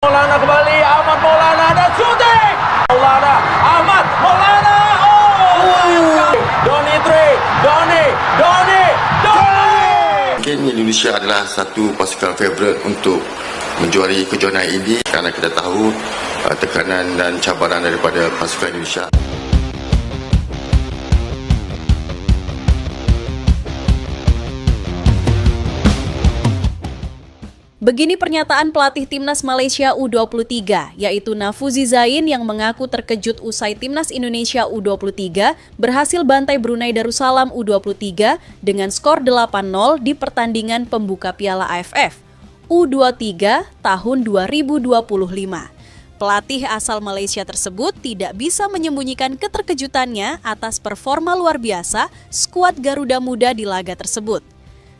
Maulana kembali, Ahmad Maulana dan shooting. Maulana, Ahmad Maulana. Donny. Mungkin Indonesia adalah satu pasukan favorit untuk menjuari kejohanan ini kerana kita tahu tekanan dan cabaran daripada pasukan Indonesia. Begini pernyataan pelatih Timnas Malaysia U23, yaitu Nafuzi Zain yang mengaku terkejut usai Timnas Indonesia U23 berhasil bantai Brunei Darussalam U23 dengan skor 8-0 di pertandingan pembuka Piala AFF U23 tahun 2025. Pelatih asal Malaysia tersebut tidak bisa menyembunyikan keterkejutannya atas performa luar biasa skuad Garuda Muda di laga tersebut.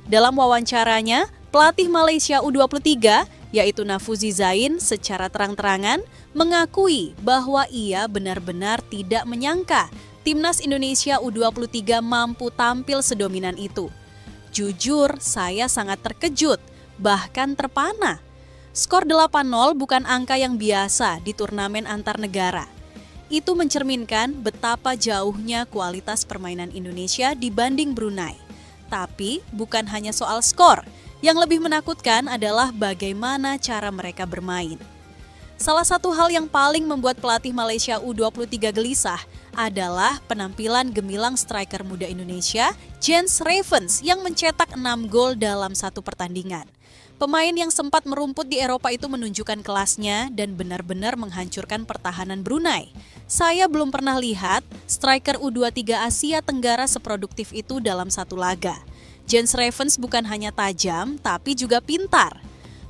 Dalam wawancaranya, pelatih Malaysia U23, yaitu Nafuzi Zain, secara terang-terangan mengakui bahwa ia benar-benar tidak menyangka Timnas Indonesia U23 mampu tampil sedominan itu. Jujur, saya sangat terkejut, bahkan terpana. Skor 8-0 bukan angka yang biasa di turnamen antar negara. Itu mencerminkan betapa jauhnya kualitas permainan Indonesia dibanding Brunei. Tapi bukan hanya soal skor. Yang lebih menakutkan adalah bagaimana cara mereka bermain. Salah satu hal yang paling membuat pelatih Malaysia U23 gelisah adalah penampilan gemilang striker muda Indonesia, Jens Ravens, yang mencetak 6 gol dalam satu pertandingan. Pemain yang sempat merumput di Eropa itu menunjukkan kelasnya dan benar-benar menghancurkan pertahanan Brunei. Saya belum pernah lihat striker U23 Asia Tenggara seproduktif itu dalam satu laga. Jens Ravens bukan hanya tajam, tapi juga pintar.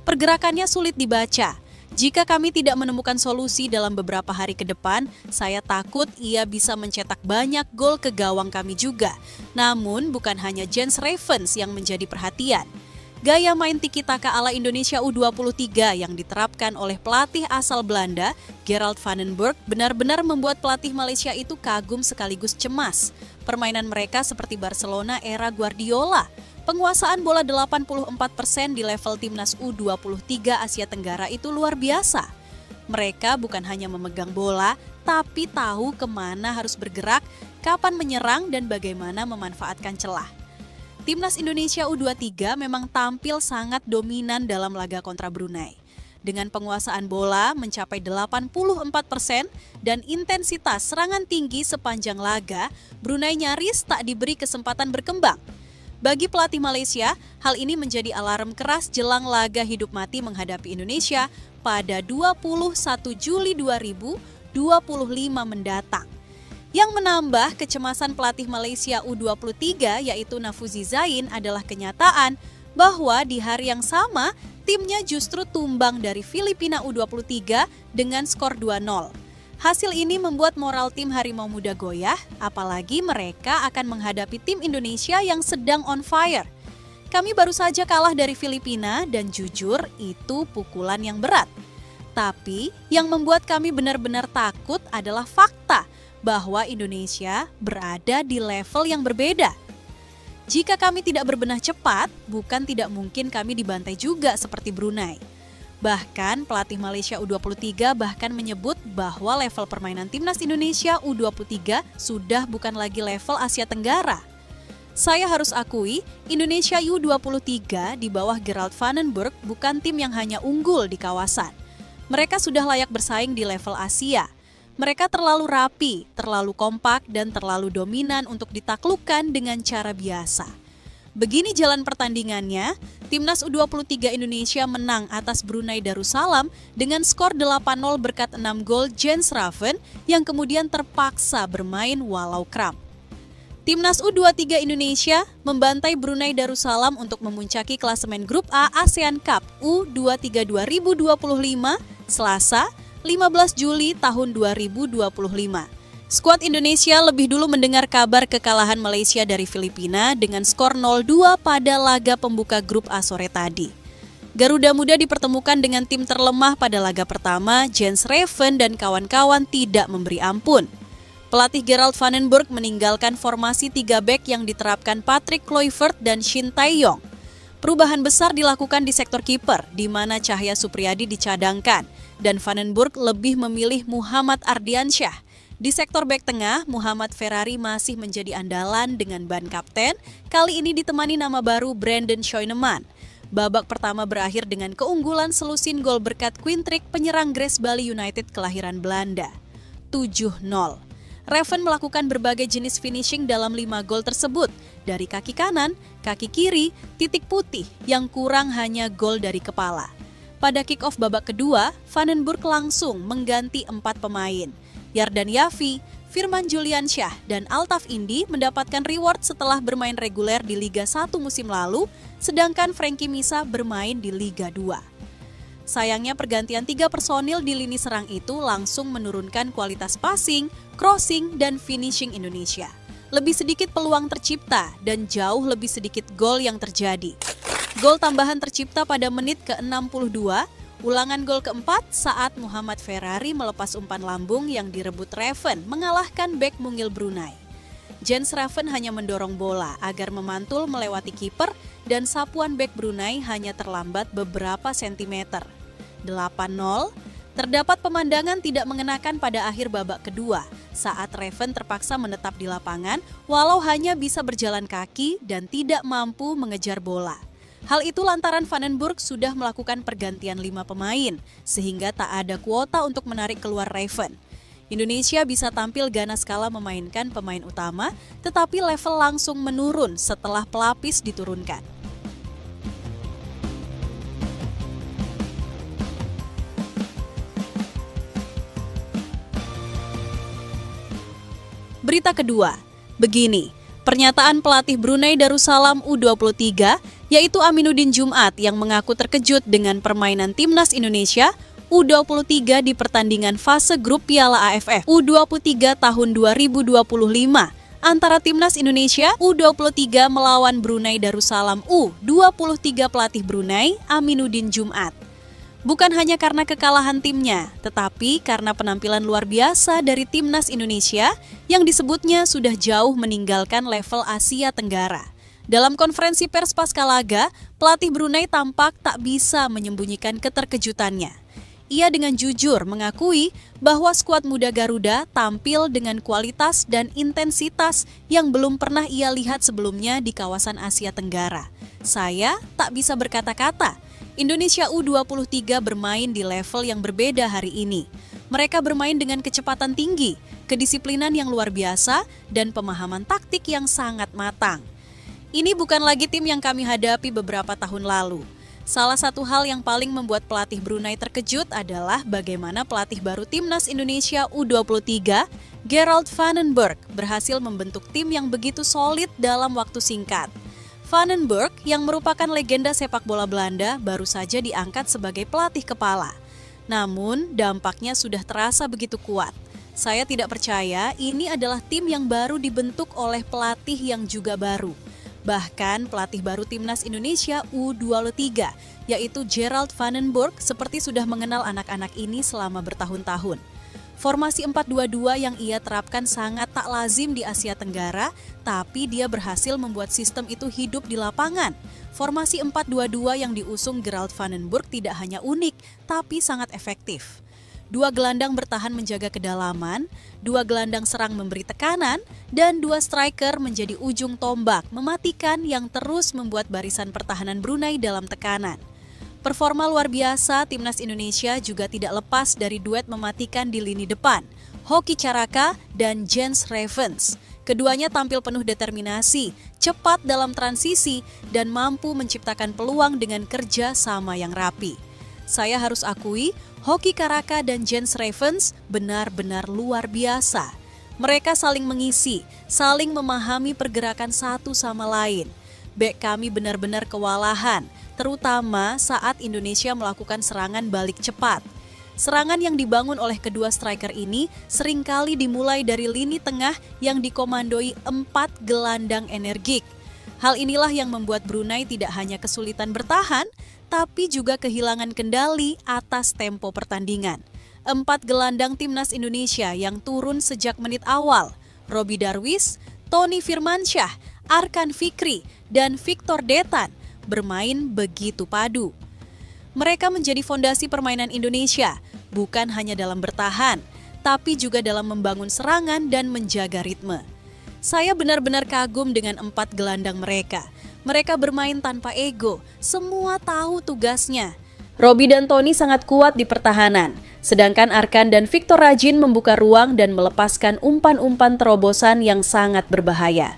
Pergerakannya sulit dibaca. Jika kami tidak menemukan solusi dalam beberapa hari ke depan, saya takut ia bisa mencetak banyak gol ke gawang kami juga. Namun bukan hanya Jens Ravens yang menjadi perhatian. Gaya main tiki-taka ala Indonesia U23 yang diterapkan oleh pelatih asal Belanda, Gerald van den Berg, benar-benar membuat pelatih Malaysia itu kagum sekaligus cemas. Permainan mereka seperti Barcelona era Guardiola. Penguasaan bola 84% di level Timnas U23 Asia Tenggara itu luar biasa. Mereka bukan hanya memegang bola, tapi tahu kemana harus bergerak, kapan menyerang, dan bagaimana memanfaatkan celah. Timnas Indonesia U23 memang tampil sangat dominan dalam laga kontra Brunei. Dengan penguasaan bola mencapai 84% dan intensitas serangan tinggi sepanjang laga, Brunei nyaris tak diberi kesempatan berkembang. Bagi pelatih Malaysia, hal ini menjadi alarm keras jelang laga hidup mati menghadapi Indonesia pada 21 Juli 2025 mendatang. Yang menambah kecemasan pelatih Malaysia U23 yaitu Nafuzi Zain adalah kenyataan bahwa di hari yang sama timnya justru tumbang dari Filipina U23 dengan skor 2-0. Hasil ini membuat moral tim Harimau Muda goyah, apalagi mereka akan menghadapi tim Indonesia yang sedang on fire. Kami baru saja kalah dari Filipina dan jujur itu pukulan yang berat. Tapi yang membuat kami benar-benar takut adalah fakta bahwa Indonesia berada di level yang berbeda. Jika kami tidak berbenah cepat, bukan tidak mungkin kami dibantai juga seperti Brunei. Bahkan pelatih Malaysia U23 bahkan menyebut bahwa level permainan Timnas Indonesia U23 sudah bukan lagi level Asia Tenggara. Saya harus akui, Indonesia U23 di bawah Gerald van den Berg bukan tim yang hanya unggul di kawasan. Mereka sudah layak bersaing di level Asia. Mereka terlalu rapi, terlalu kompak, dan terlalu dominan untuk ditaklukkan dengan cara biasa. Begini jalan pertandingannya, Timnas U23 Indonesia menang atas Brunei Darussalam dengan skor 8-0 berkat 6 gol Jens Ravens yang kemudian terpaksa bermain walau kram. Timnas U23 Indonesia membantai Brunei Darussalam untuk memuncaki klasemen Grup A ASEAN Cup U23 2025 Selasa 15 Juli tahun 2025. Skuad Indonesia lebih dulu mendengar kabar kekalahan Malaysia dari Filipina dengan skor 0-2 pada laga pembuka Grup A sore tadi. Garuda Muda dipertemukan dengan tim terlemah pada laga pertama, Jens Ravens dan kawan-kawan tidak memberi ampun. Pelatih Gerald van den Berg meninggalkan formasi 3 bek yang diterapkan Patrick Kluivert dan Shin Tae-yong. Perubahan besar dilakukan di sektor kiper, di mana Cahya Supriyadi dicadangkan. dan Vandenberg lebih memilih Muhammad Ardiansyah. Di sektor bek tengah, Muhammad Ferrari masih menjadi andalan dengan ban kapten, kali ini ditemani nama baru Brandon Scheuneman. Babak pertama berakhir dengan keunggulan selusin gol berkat Quintric penyerang Grace Bali United kelahiran Belanda. 7-0. Raven melakukan berbagai jenis finishing dalam 5 gol tersebut, dari kaki kanan, kaki kiri, titik putih yang kurang hanya gol dari kepala. Pada kick-off babak kedua, Vandenberg langsung mengganti 4 pemain. Yardan Yafi, Firman Juliansyah, dan Altaf Indi mendapatkan reward setelah bermain reguler di Liga 1 musim lalu, sedangkan Frankie Misa bermain di Liga 2. Sayangnya pergantian 3 personil di lini serang itu langsung menurunkan kualitas passing, crossing, dan finishing Indonesia. Lebih sedikit peluang tercipta dan jauh lebih sedikit gol yang terjadi. Gol tambahan tercipta pada menit ke-62, ulangan gol keempat saat Muhammad Ferrari melepas umpan lambung yang direbut Raven mengalahkan bek mungil Brunei. Jens Raven hanya mendorong bola agar memantul melewati kiper dan sapuan bek Brunei hanya terlambat beberapa sentimeter. 8-0, terdapat pemandangan tidak mengenakan pada akhir babak kedua saat Raven terpaksa menetap di lapangan walau hanya bisa berjalan kaki dan tidak mampu mengejar bola. Hal itu lantaran Vandenberg sudah melakukan pergantian 5 pemain sehingga tak ada kuota untuk menarik keluar Raven. Indonesia bisa tampil ganas kala memainkan pemain utama tetapi level langsung menurun setelah pelapis diturunkan. Berita kedua, begini, pernyataan pelatih Brunei Darussalam U23 yaitu Aminuddin Jumat yang mengaku terkejut dengan permainan timnas Indonesia U23 di pertandingan fase grup Piala AFF U23 tahun 2025 antara timnas Indonesia U23 melawan Brunei Darussalam U23 pelatih Brunei Aminuddin Jumat. Bukan hanya karena kekalahan timnya, tetapi karena penampilan luar biasa dari timnas Indonesia yang disebutnya sudah jauh meninggalkan level Asia Tenggara. Dalam konferensi pers pasca laga, pelatih Brunei tampak tak bisa menyembunyikan keterkejutannya. Ia dengan jujur mengakui bahwa skuad muda Garuda tampil dengan kualitas dan intensitas yang belum pernah ia lihat sebelumnya di kawasan Asia Tenggara. Saya tak bisa berkata-kata. Indonesia U23 bermain di level yang berbeda hari ini. Mereka bermain dengan kecepatan tinggi, kedisiplinan yang luar biasa, dan pemahaman taktik yang sangat matang. Ini bukan lagi tim yang kami hadapi beberapa tahun lalu. Salah satu hal yang paling membuat pelatih Brunei terkejut adalah bagaimana pelatih baru timnas Indonesia U23, Gerald Vandenberg, berhasil membentuk tim yang begitu solid dalam waktu singkat. Vandenberg yang merupakan legenda sepak bola Belanda baru saja diangkat sebagai pelatih kepala. Namun dampaknya sudah terasa begitu kuat. Saya tidak percaya ini adalah tim yang baru dibentuk oleh pelatih yang juga baru. Bahkan pelatih baru timnas Indonesia U23 yaitu Gerald Vandenberg seperti sudah mengenal anak-anak ini selama bertahun-tahun. Formasi 4-2-2 yang ia terapkan sangat tak lazim di Asia Tenggara, tapi dia berhasil membuat sistem itu hidup di lapangan. Formasi 4-2-2 yang diusung Gerald Vandenberg tidak hanya unik, tapi sangat efektif. 2 gelandang bertahan menjaga kedalaman, 2 gelandang serang memberi tekanan, dan 2 striker menjadi ujung tombak mematikan yang terus membuat barisan pertahanan Brunei dalam tekanan. Performa luar biasa timnas Indonesia juga tidak lepas dari duet mematikan di lini depan, Hoki Caraka dan Jens Ravens. Keduanya tampil penuh determinasi, cepat dalam transisi, dan mampu menciptakan peluang dengan kerja sama yang rapi. Saya harus akui, Hoki Caraka dan Jens Ravens benar-benar luar biasa. Mereka saling mengisi, saling memahami pergerakan satu sama lain. Bek kami benar-benar kewalahan, terutama saat Indonesia melakukan serangan balik cepat. Serangan yang dibangun oleh kedua striker ini seringkali dimulai dari lini tengah yang dikomandoi 4 gelandang energik. Hal inilah yang membuat Brunei tidak hanya kesulitan bertahan, tapi juga kehilangan kendali atas tempo pertandingan. 4 gelandang timnas Indonesia yang turun sejak menit awal, Robi Darwis, Tony Firmansyah, Arkan Fikri, dan Victor Detan, bermain begitu padu. Mereka menjadi fondasi permainan Indonesia. bukan hanya dalam bertahan, tapi juga dalam membangun serangan dan menjaga ritme. Saya benar-benar kagum dengan 4 gelandang mereka. Mereka bermain tanpa ego, semua tahu tugasnya. Robby dan Tony sangat kuat di pertahanan, sedangkan Arkan dan Victor rajin membuka ruang dan melepaskan umpan-umpan terobosan yang sangat berbahaya.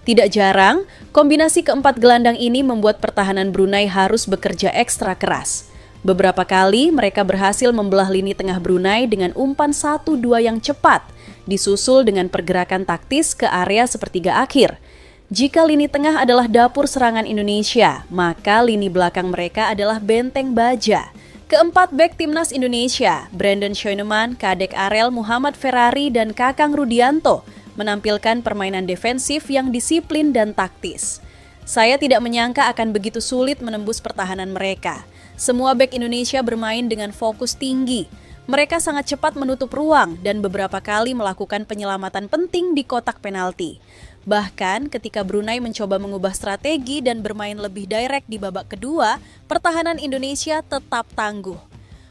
Tidak jarang, kombinasi keempat gelandang ini membuat pertahanan Brunei harus bekerja ekstra keras. Beberapa kali mereka berhasil membelah lini tengah Brunei dengan umpan 1-2 yang cepat, disusul dengan pergerakan taktis ke area sepertiga akhir. Jika lini tengah adalah dapur serangan Indonesia, maka lini belakang mereka adalah benteng baja. Keempat bek timnas Indonesia, Brandon Scheuneman, Kadek Arel, Muhammad Ferrari, dan Kakang Rudianto, menampilkan permainan defensif yang disiplin dan taktis. Saya tidak menyangka akan begitu sulit menembus pertahanan mereka. Semua bek Indonesia bermain dengan fokus tinggi. Mereka sangat cepat menutup ruang dan beberapa kali melakukan penyelamatan penting di kotak penalti. Bahkan ketika Brunei mencoba mengubah strategi dan bermain lebih direct di babak kedua, pertahanan Indonesia tetap tangguh.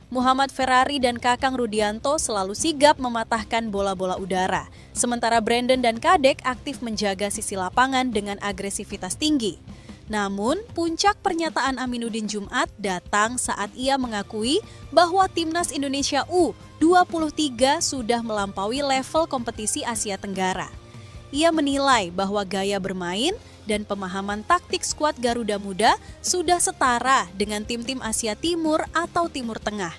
Muhammad Ferrari dan Kakang Rudianto selalu sigap mematahkan bola-bola udara, sementara Brandon dan Kadek aktif menjaga sisi lapangan dengan agresivitas tinggi. Namun, puncak pernyataan Aminuddin Jumat datang saat ia mengakui bahwa Timnas Indonesia U23 sudah melampaui level kompetisi Asia Tenggara. Ia menilai bahwa gaya bermain dan pemahaman taktik skuad Garuda Muda sudah setara dengan tim-tim Asia Timur atau Timur Tengah.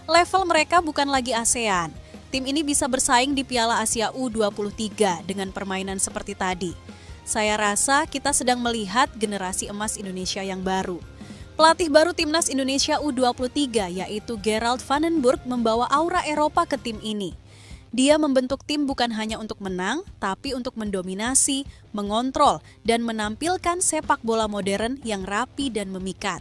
Level mereka bukan lagi ASEAN. Tim ini bisa bersaing di Piala Asia U23 dengan permainan seperti tadi. Saya rasa kita sedang melihat generasi emas Indonesia yang baru. Pelatih baru Timnas Indonesia U23 yaitu Gerald van den Burg membawa aura Eropa ke tim ini. Dia membentuk tim bukan hanya untuk menang, tapi untuk mendominasi, mengontrol, dan menampilkan sepak bola modern yang rapi dan memikat.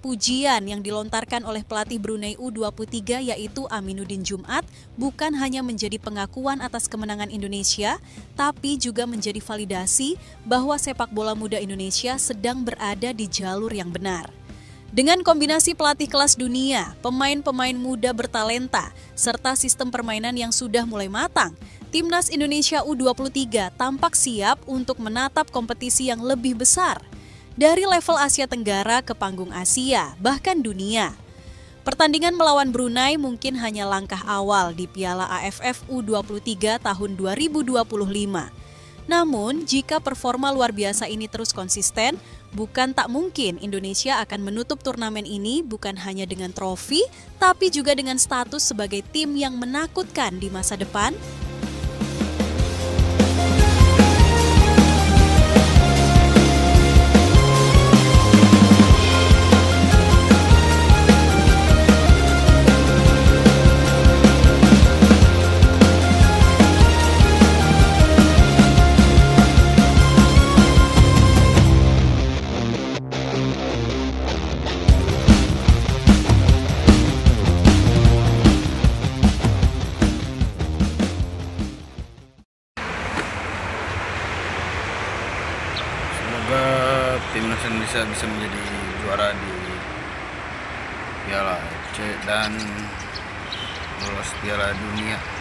Pujian yang dilontarkan oleh pelatih Brunei U23 yaitu Aminuddin Jumat bukan hanya menjadi pengakuan atas kemenangan Indonesia, tapi juga menjadi validasi bahwa sepak bola muda Indonesia sedang berada di jalur yang benar. Dengan kombinasi pelatih kelas dunia, pemain-pemain muda bertalenta, serta sistem permainan yang sudah mulai matang, Timnas Indonesia U23 tampak siap untuk menatap kompetisi yang lebih besar. Dari level Asia Tenggara ke panggung Asia, bahkan dunia. Pertandingan melawan Brunei mungkin hanya langkah awal di Piala AFF U23 tahun 2025. Namun, jika performa luar biasa ini terus konsisten, bukan tak mungkin Indonesia akan menutup turnamen ini bukan hanya dengan trofi, tapi juga dengan status sebagai tim yang menakutkan di masa depan. Semoga Timnas Indonesia bisa menjadi juara di Piala AFC dan lolos Piala Dunia.